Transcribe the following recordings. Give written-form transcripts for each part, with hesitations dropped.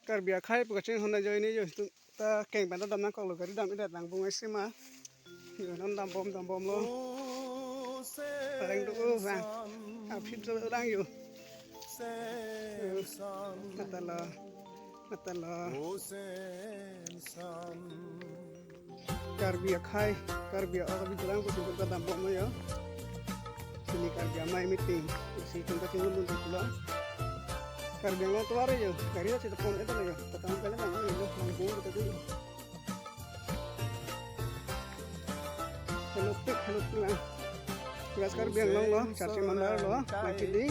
Karbia khai bữa trên hôm nay chơi này rồi ta kèn bạn ta đâm năng còn lửa cái đâm cái đằng vùng ấy xí mà rồi nó đâm bom luôn đang đu vàng phim giờ đangอยู่Natala Karbia khai Karbia orang bilang aku sudah đâm bom rồi ya sini Karbia mai meeting si kita tinggal nunggu pulang Karbia mau keluar aja dari itu telepon itu aja tetangga kalian nggak ini langsung kita dulu hello lah gas Karbia long loh cari mandar loh macam ini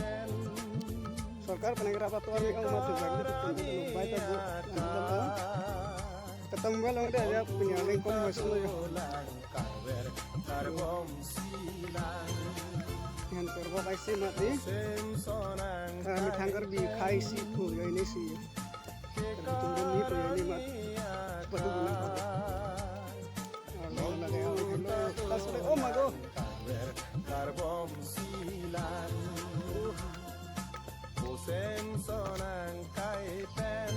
सरकार बनाकर apa tuh orang yang mati jadi itu baik aja ketemu kalau ada aja punya lingkungan masuk aja yang terbaik sih mati kami tangkar di kai sih tuh ya ini sih tunggu nih tuh ini mati betul betul kalau ada yang tas oh my god Sensonan kaipen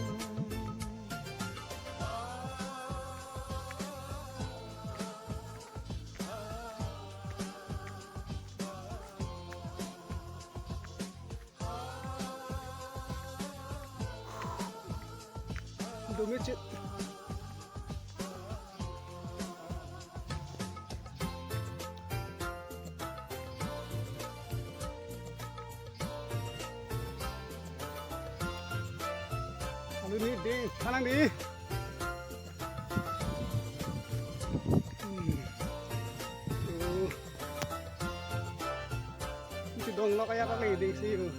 Dumit ini di kanan di itu dong lo kayak apa di sini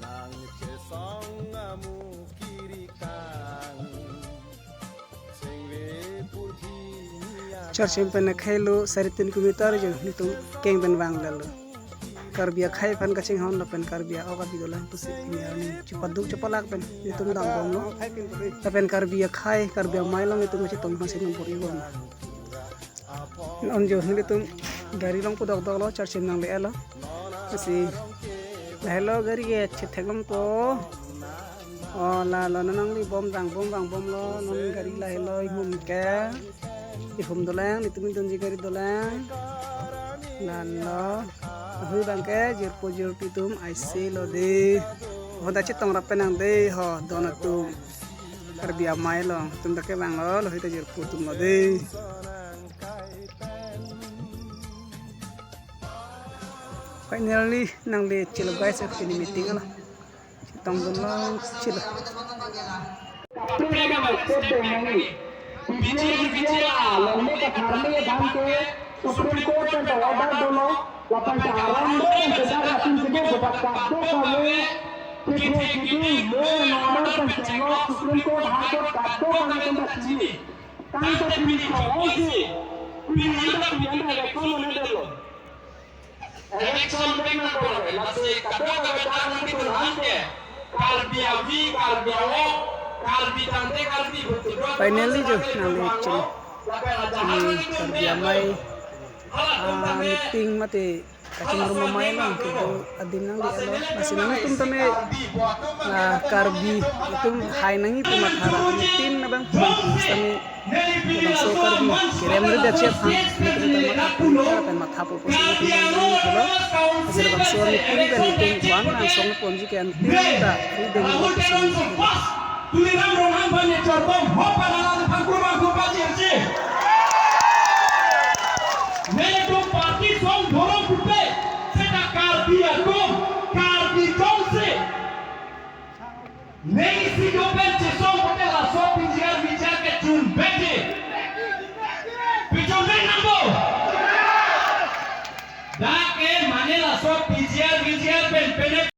langit kesong ngamu kiri kan church impen khelo 3.5 kilometer jo itu keng ben wang lalu Karbia khai pan kacing hon lapen Karbia oka bidola pusi ini ani cepaduk cepalak pen itu dang bom lo lapen Karbia khai Karbia mailong itu masih tong masih nombor iwan on jo ini tuh dari long pudok dok lo charsim nang le lo masih hello gari ge cetheglom ko oh la lo nang li bom dang bom lo non gari la hello hum ke ihum dolang itu min donji gari dolang lan lo hui bangke jirpo pitum IC lo de hoda chitong rapenang de ho donatum Karbia mai lo tum dake bang lo hita jirpo tum lo de finally nang le chilo guys actually meeting ala chitong dum lo chilo Supreme Court and the order dono lapan caran dan sedara tim segi buat kabdo kami kini order dan cengok Supreme Court hakot kabdo kami tempat sini kantor ini koalisi pilihan election mana dulu election mana dulu nasi kabdo kami jangan dikulang ke Karbia V Karbia O Karbi tante Karbi betul finally jo nang le chilo Karbia mai meeting mati kacing rumah main lang kito adim nang di alo masih nang tum tame na Karbi itu hai nangi pumathara meeting na bang tame bang so Karbi kirem re da chef han meeting ta mata kan matha po posi meeting nang kholo asir bang so meeting ben meeting wan nang song ponji kan tinta ri de mo posi tuliram rohan bane chorbom hopala pangkurma gopa jerje नहीं तो party song धोरो फुटे सेटा Karbia को Karbi कौन से नहीं सी जो बेंच सॉन्ग होते ला सॉन्ग पिंजर विचार के चुन बैठे पिछों नहीं नंबो